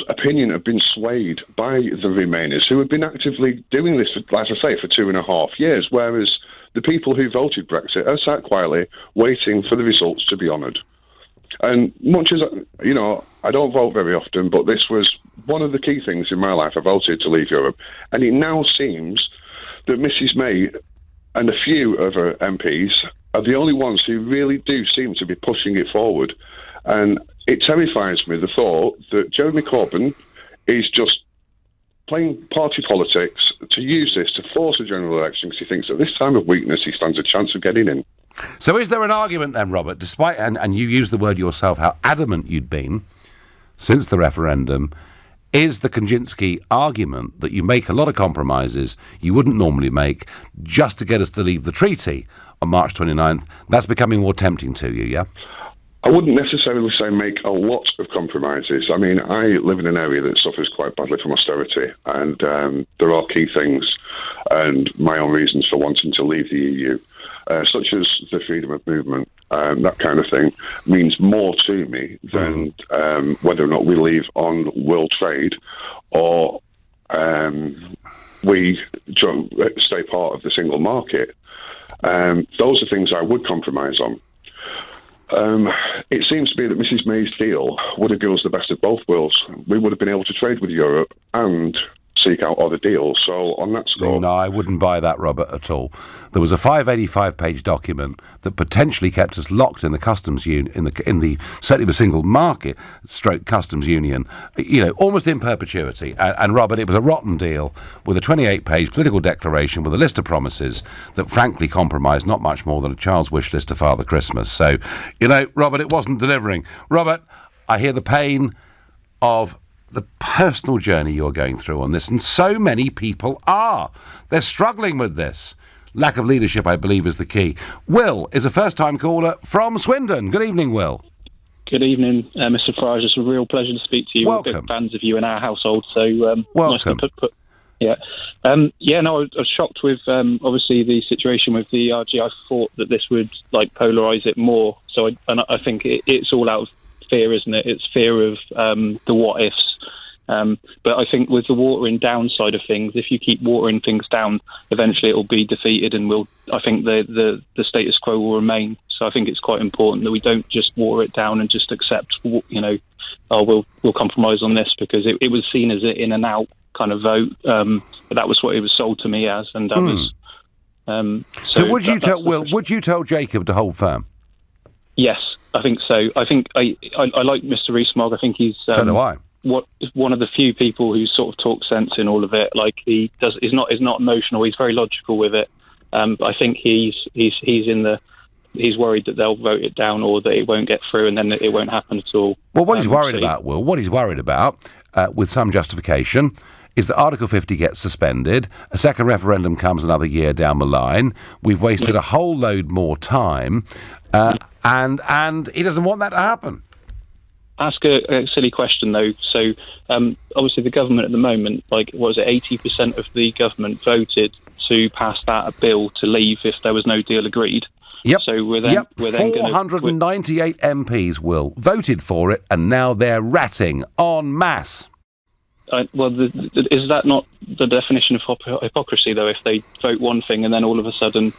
opinion have been swayed by the Remainers, who have been actively doing this, as I say, for 2.5 years, whereas the people who voted Brexit are sat quietly waiting for the results to be honoured. And much as, I don't vote very often, but this was one of the key things in my life. I voted to leave Europe. And it now seems that Mrs May and a few of her MPs are the only ones who really do seem to be pushing it forward. And it terrifies me, the thought that Jeremy Corbyn is just playing party politics to use this to force a general election because he thinks at this time of weakness he stands a chance of getting in. So is there an argument then, Robert, despite, and you used the word yourself, how adamant you'd been since the referendum, is the Kaczynski argument that you make a lot of compromises you wouldn't normally make just to get us to leave the treaty on March 29th, that's becoming more tempting to you, yeah? I wouldn't necessarily say make a lot of compromises. I mean, I live in an area that suffers quite badly from austerity, and there are key things and my own reasons for wanting to leave the EU, such as the freedom of movement. That kind of thing means more to me than whether or not we leave on world trade or we stay part of the single market. Those are things I would compromise on. It seems to be that Mrs May's deal would have given us the best of both worlds. We would have been able to trade with Europe and seek out other deals. So on that score... No, I wouldn't buy that, Robert, at all. There was a 585-page document that potentially kept us locked in the customs union, in the certainly the single market stroke customs union, almost in perpetuity. And Robert, it was a rotten deal with a 28-page political declaration with a list of promises that frankly compromised not much more than a child's wish list to Father Christmas. So, Robert, it wasn't delivering. Robert, I hear the pain of the personal journey you're going through on this, and so many people are. They're struggling with this. Lack of leadership, I believe, is the key. Will is a first-time caller from Swindon. Good evening, Will. Good evening, Mr. Farage. It's a real pleasure to speak to you. Welcome. We're big fans of you in our household, so welcome. Nicely put. Yeah. I was shocked with obviously the situation with the ERG. I thought that this would polarise it more. So I think it's all out of fear, isn't it? It's fear of the what ifs. But I think with the watering down side of things, if you keep watering things down, eventually it will be defeated, and I think the status quo will remain. So I think it's quite important that we don't just water it down and just accept, we'll compromise on this, because it was seen as an in and out kind of vote. But that was what it was sold to me as, and that was. So would you tell Will? Would you tell Jacob to hold firm? Yes, I think so. I think I like Mr. Rees-Mogg. I think he's. So do I. One of the few people who sort of talk sense in all of it. He's not emotional. He's very logical with it. But I think he's worried that they'll vote it down, or that it won't get through, and then it won't happen at all. Well, what he's worried about, Will, with some justification, is that Article 50 gets suspended, a second referendum comes another year down the line, we've wasted a whole load more time, and he doesn't want that to happen. Ask a silly question, though. So, obviously the government at the moment, 80% of the government voted to pass that bill to leave if there was no deal agreed. Yep. So we're then 498 MPs, Will, voted for it, and now they're ratting en masse. Is that not the definition of hypocrisy, though, if they vote one thing and then all of a sudden...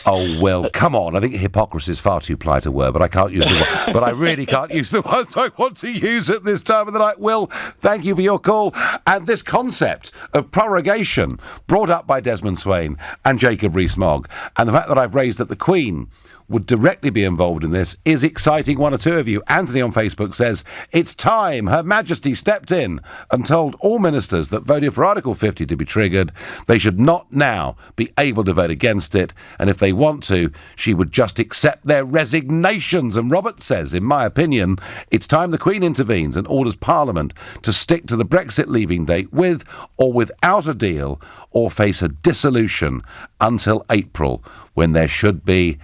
Oh, well, come on. I think hypocrisy is far too polite a word, but I can't use the word. But I really can't use the words I want to use at this time of the night. Will, thank you for your call. And this concept of prorogation, brought up by Desmond Swain and Jacob Rees-Mogg, and the fact that I've raised that the Queen would directly be involved in this is exciting one or two of you. Anthony on Facebook says, it's time Her Majesty stepped in and told all ministers that voted for Article 50 to be triggered, they should not now be able to vote against it, and if they want to, she would just accept their resignations. And Robert says, in my opinion, it's time the Queen intervenes and orders Parliament to stick to the Brexit leaving date with or without a deal, or face a dissolution until April, when there should be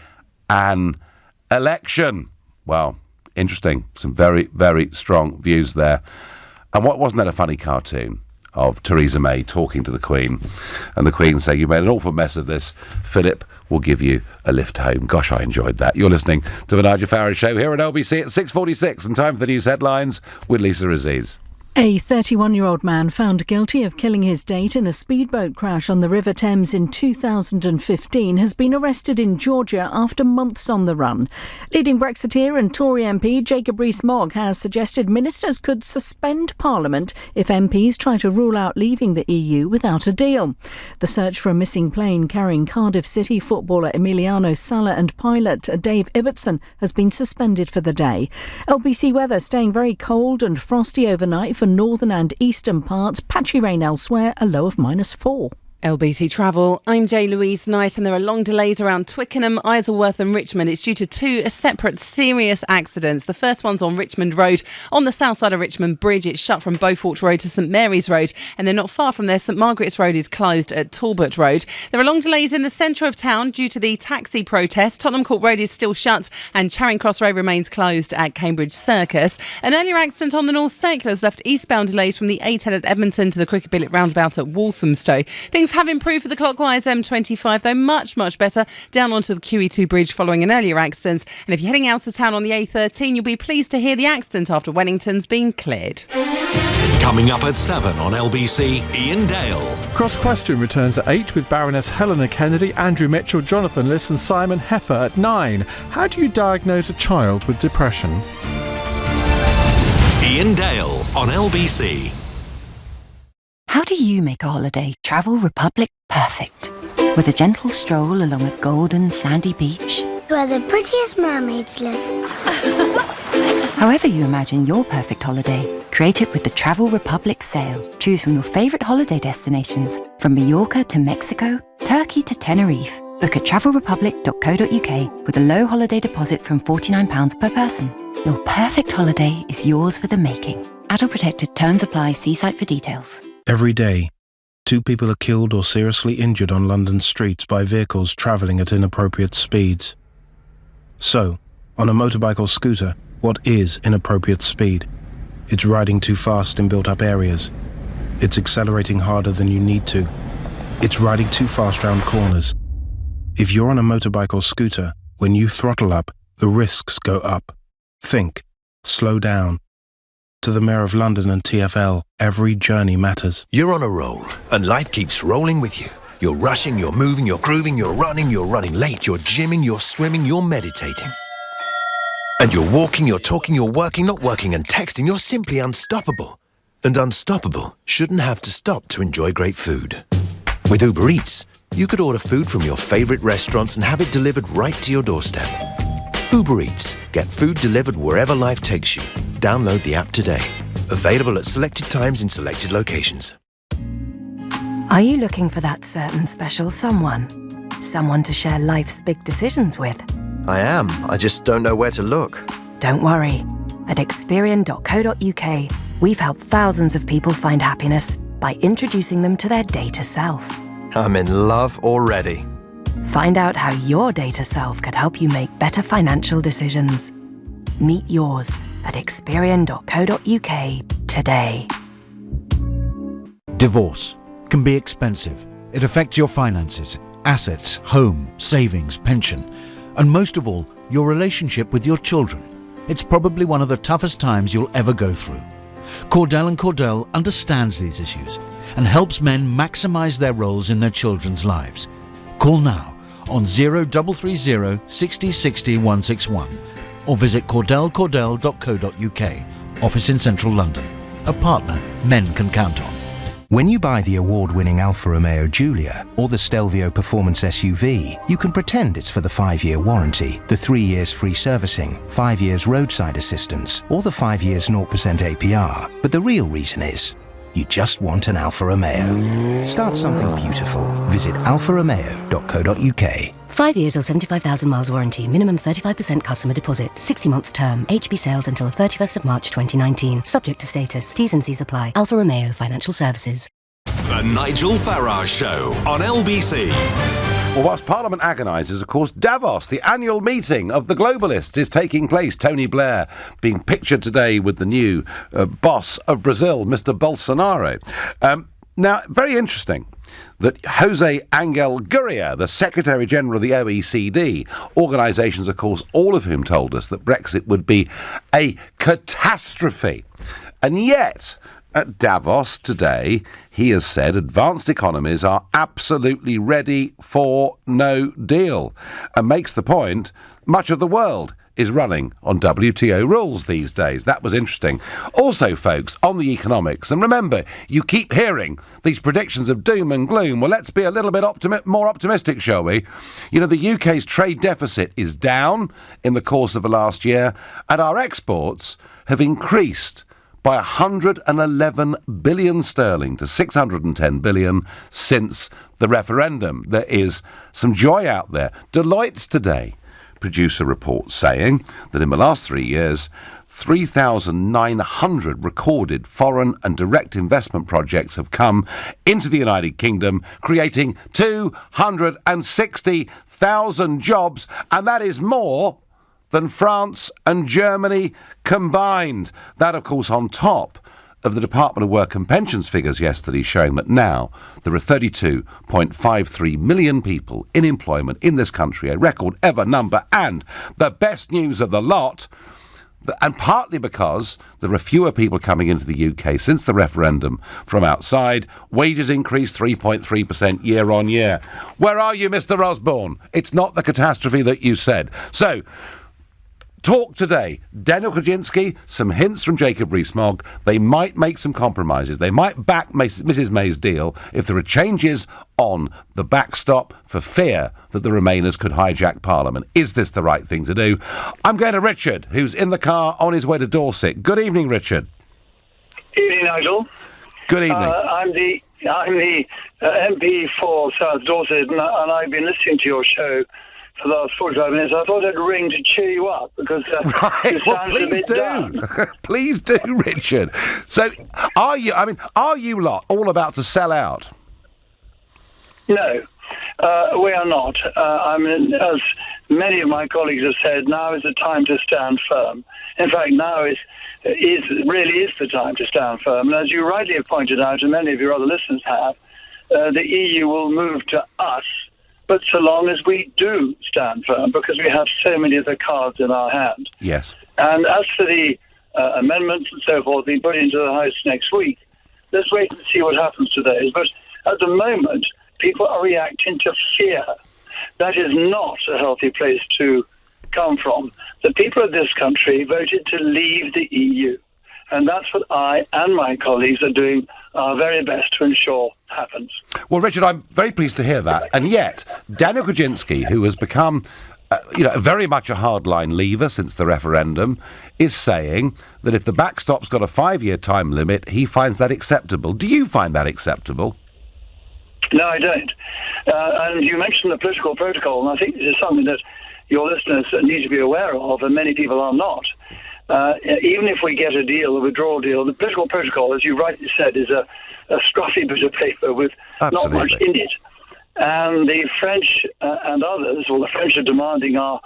an election. Well, interesting. Some very, very strong views there. And wasn't that a funny cartoon of Theresa May talking to the Queen, and the Queen saying, you made an awful mess of this, Philip will give you a lift home. Gosh, I enjoyed that. You're listening to the Nigel Farage Show here at LBC at 6:46, and time for the news headlines with Lisa Aziz. A 31-year-old man found guilty of killing his date in a speedboat crash on the River Thames in 2015 has been arrested in Georgia after months on the run. Leading Brexiteer and Tory MP Jacob Rees-Mogg has suggested ministers could suspend Parliament if MPs try to rule out leaving the EU without a deal. The search for a missing plane carrying Cardiff City footballer Emiliano Sala and pilot Dave Ibbotson has been suspended for the day. LBC weather staying very cold and frosty overnight for northern and eastern parts, patchy rain elsewhere, a low of -4. LBC Travel, I'm Jay Louise Knight, and there are long delays around Twickenham, Isleworth and Richmond. It's due to two separate serious accidents. The first one's on Richmond Road. On the south side of Richmond Bridge, it's shut from Beaufort Road to St Mary's Road, and then not far from there, St Margaret's Road is closed at Talbot Road. There are long delays in the centre of town due to the taxi protest. Tottenham Court Road is still shut, and Charing Cross Road remains closed at Cambridge Circus. An earlier accident on the North Circular has left eastbound delays from the A10 at Edmonton to the Cricket Billet roundabout at Walthamstow. Things have improved for the clockwise M25, though much better down onto the QE2 bridge following an earlier accident. And if you're heading out of town on the A13, you'll be pleased to hear the accident after Wellington's been cleared. Coming up at 7 on LBC, Ian Dale. Cross Question returns at 8 with Baroness Helena Kennedy, Andrew Mitchell, Jonathan Liss and Simon Heffer at 9. How do you diagnose a child with depression? Ian Dale on LBC. How do you make a holiday Travel Republic perfect? With a gentle stroll along a golden sandy beach. Where the prettiest mermaids live. However you imagine your perfect holiday, create it with the Travel Republic sale. Choose from your favourite holiday destinations, from Mallorca to Mexico, Turkey to Tenerife. Book at travelrepublic.co.uk with a low holiday deposit from £49 per person. Your perfect holiday is yours for the making. Adult protected. Terms apply. See site for details. Every day, 2 people are killed or seriously injured on London streets by vehicles travelling at inappropriate speeds. So, on a motorbike or scooter, what is inappropriate speed? It's riding too fast in built-up areas. It's accelerating harder than you need to. It's riding too fast round corners. If you're on a motorbike or scooter, when you throttle up, the risks go up. Think. Slow down. To the Mayor of London and TfL, every journey matters. You're on a roll, and life keeps rolling with you. You're rushing, you're moving, you're grooving, you're running late, you're gymming, you're swimming, you're meditating. And you're walking, you're talking, you're working, not working, and texting, you're simply unstoppable. And unstoppable shouldn't have to stop to enjoy great food. With Uber Eats, you could order food from your favourite restaurants and have it delivered right to your doorstep. Uber Eats. Get food delivered wherever life takes you. Download the app today. Available at selected times in selected locations. Are you looking for that certain special someone? Someone to share life's big decisions with? I am. I just don't know where to look. Don't worry. At Experian.co.uk, we've helped thousands of people find happiness by introducing them to their data self. I'm in love already. Find out how your data self could help you make better financial decisions. Meet yours at Experian.co.uk today. Divorce can be expensive. It affects your finances, assets, home, savings, pension, and most of all, your relationship with your children. It's probably one of the toughest times you'll ever go through. Cordell & Cordell understands these issues and helps men maximise their roles in their children's lives. Call now on 0330 60 60 161 or visit cordellcordell.co.uk. Office in central London. A partner men can count on. When you buy the award-winning Alfa Romeo Giulia or the Stelvio Performance SUV, you can pretend it's for the 5-year warranty, the 3 years free servicing, 5 years roadside assistance, or the 5 years 0% APR. But the real reason is, you just want an Alfa Romeo. Start something beautiful. Visit alfaromeo.co.uk. 5 years or 75,000 miles warranty. Minimum 35% customer deposit. 60 months term. HB sales until the 31st of March 2019. Subject to status. T's and C's apply. Alfa Romeo Financial Services. The Nigel Farage Show on LBC. Well, whilst Parliament agonises, of course, Davos, the annual meeting of the globalists, is taking place. Tony Blair being pictured today with the new boss of Brazil, Mr. Bolsonaro. Now, very interesting that Jose Angel Gurria, the Secretary-General of the OECD, organisations, of course, all of whom told us that Brexit would be a catastrophe. And yet, at Davos today, he has said advanced economies are absolutely ready for no deal, and makes the point much of the world is running on WTO rules these days. That was interesting. Also, folks, on the economics, and remember, you keep hearing these predictions of doom and gloom. Well, let's be a little bit more optimistic, shall we? You know, the UK's trade deficit is down in the course of the last year, and our exports have increased by 111 billion sterling to 610 billion since the referendum. There is some joy out there. Deloitte's today produce a report saying that in the last 3 years, 3,900 recorded foreign and direct investment projects have come into the United Kingdom, creating 260,000 jobs, and that is more than France and Germany combined. That, of course, on top of the Department of Work and Pensions figures yesterday showing that now there are 32.53 million people in employment in this country, a record ever number, and the best news of the lot, and partly because there are fewer people coming into the UK since the referendum from outside, wages increased 3.3% year on year. Where are you, Mr. Osborne? It's not the catastrophe that you said. So, Talk today. Daniel Kaczynski, some hints from Jacob Rees-Mogg. They might make some compromises. They might back Mrs May's deal if there are changes on the backstop for fear that the Remainers could hijack Parliament. Is this the right thing to do? I'm going to Richard, who's in the car on his way to Dorset. Good evening, Richard. Evening, Nigel. Good evening. I'm the MP for South Dorset, and I've been listening to your show for the last 45 minutes. I thought I'd ring to cheer you up because right, well, please do. Please do, Richard. So, are you lot all about to sell out? No, we are not. As many of my colleagues have said, now is the time to stand firm. In fact, now really is the time to stand firm. And as you rightly have pointed out, and many of your other listeners have, the EU will move to us, but so long as we do stand firm, because we have so many of the cards in our hand. Yes. And as for the amendments and so forth being put into the House next week, let's wait and see what happens to those. But at the moment, people are reacting to fear. That is not a healthy place to come from. The people of this country voted to leave the EU, and that's what I and my colleagues are doing our very best to ensure happens. Well, Richard, I'm very pleased to hear that. And yet, Daniel Kaczynski, who has become very much a hardline leaver since the referendum, is saying that if the backstop's got a 5-year time limit, he finds that acceptable. Do you find that acceptable? No, I don't. And you mentioned the political protocol, and I think this is something that your listeners need to be aware of, and many people are not. Even if we get a deal, a withdrawal deal, the political protocol, as you rightly said, is a scruffy bit of paper with not much in it. And the French and others, well, the French are demanding our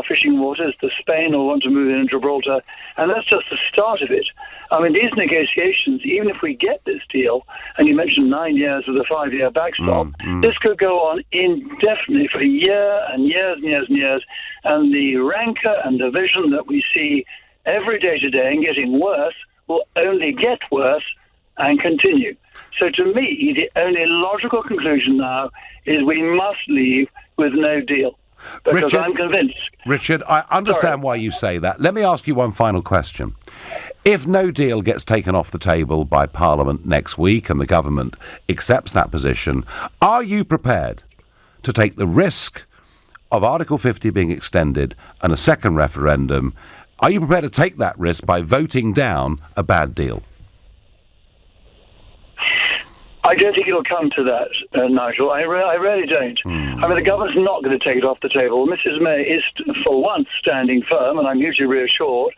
fishing waters, the Spain will want to move in Gibraltar, and that's just the start of it. I mean, these negotiations, even if we get this deal, and you mentioned 9 years with a 5-year backstop, this could go on indefinitely for a year and years and years and years, and the rancor and division that we see every day today and getting worse will only get worse and continue. So to me, the only logical conclusion now is we must leave with no deal. Because Richard, I'm convinced. Richard, I understand why you say that. Let me ask you one final question. If no deal gets taken off the table by Parliament next week and the government accepts that position, are you prepared to take the risk of Article 50 being extended and a second referendum? Are you prepared to take that risk by voting down a bad deal? I don't think it'll come to that, Nigel. I really don't. I mean, the government's not going to take it off the table. Mrs May is, for once, standing firm, and I'm hugely reassured.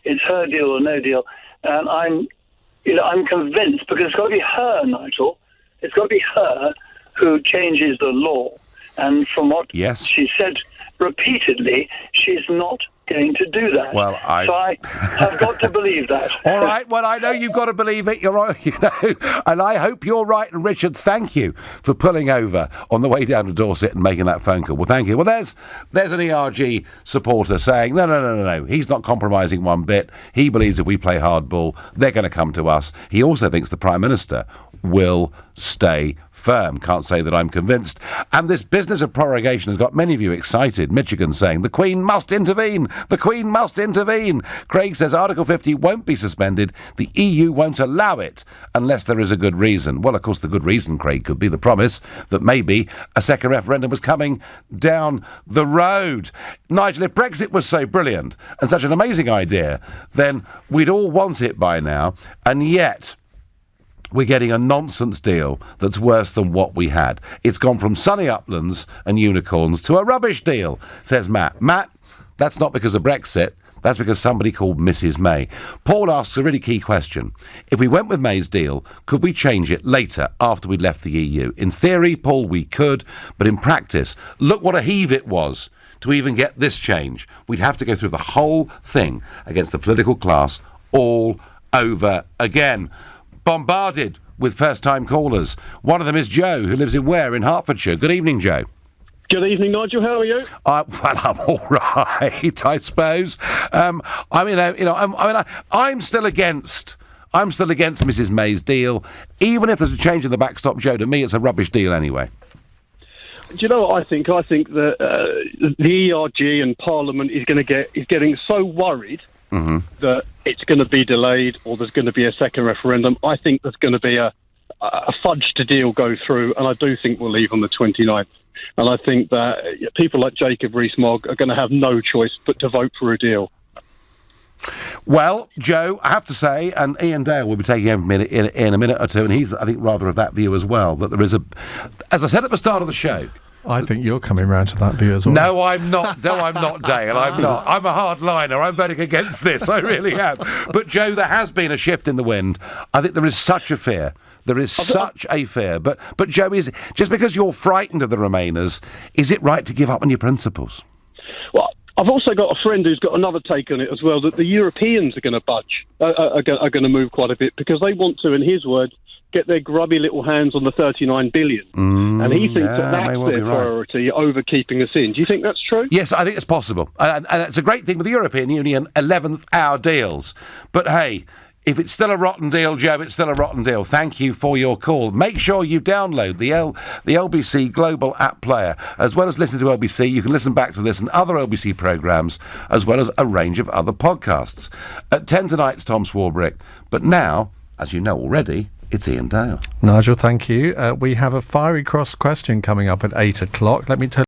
It's her deal or no deal. And I'm convinced, because it's got to be her, Nigel. It's got to be her who changes the law. And from what she said repeatedly, she's not going to do that. Well, So I've got to believe that. All right, well, I know you've got to believe it, you're right, and I hope you're right. And Richard, thank you for pulling over on the way down to Dorset and making that phone call. Well, thank you. Well, there's an ERG supporter saying, no, he's not compromising one bit. He believes if we play hardball, they're going to come to us. He also thinks the Prime Minister will stay firm. Can't say that I'm convinced. And this business of prorogation has got many of you excited. Michigan saying, the Queen must intervene. The Queen must intervene. Craig says Article 50 won't be suspended. The EU won't allow it unless there is a good reason. Well, of course, the good reason, Craig, could be the promise that maybe a second referendum was coming down the road. Nigel, if Brexit was so brilliant and such an amazing idea, then we'd all want it by now. And yet we're getting a nonsense deal that's worse than what we had. It's gone from sunny uplands and unicorns to a rubbish deal, says Matt. Matt, that's not because of Brexit. That's because somebody called Mrs May. Paul asks a really key question. If we went with May's deal, could we change it later after we'd left the EU? In theory, Paul, we could, but in practice, look what a heave it was to even get this change. We'd have to go through the whole thing against the political class all over again. Bombarded with first-time callers. One of them is Joe, who lives in Ware in Hertfordshire. Good evening, Joe. Good evening, Nigel. How are you? Well, I'm all right, I suppose. I'm still against Mrs May's deal. Even if there's a change in the backstop, Joe, to me it's a rubbish deal anyway. Do you know what I think? I think that the ERG and Parliament is getting so worried that it's going to be delayed or there's going to be a second referendum. I think there's going to be a fudged deal go through, and I do think we'll leave on the 29th. And I think that people like Jacob Rees-Mogg are going to have no choice but to vote for a deal. Well, Joe, I have to say, and Ian Dale will be taking over in a minute or two, and he's, I think, rather of that view as well, that there is as I said at the start of the show... I think you're coming round to that view as well. No, I'm not. No, I'm not, Dale. I'm not. I'm a hardliner. I'm voting against this. I really am. But, Joe, there has been a shift in the wind. I think there is such a fear. There is such a fear. But Joe, just because you're frightened of the Remainers, is it right to give up on your principles? Well, I've also got a friend who's got another take on it as well, that the Europeans are going to budge, are going to move quite a bit, because they want to, in his words, get their grubby little hands on the 39 billion. And he thinks that's their priority over keeping us in. Do you think that's true? Yes, I think it's possible. And it's a great thing with the European Union, 11th hour deals. But hey, if it's still a rotten deal, Joe, it's still a rotten deal. Thank you for your call. Make sure you download the LBC Global App Player. As well as listening to LBC, you can listen back to this and other LBC programmes, as well as a range of other podcasts. At 10 tonight, it's Tom Swarbrick. But now, as you know already, it's Ian Dale. Nigel, thank you. We have a fiery cross question coming up at 8 o'clock. Let me tell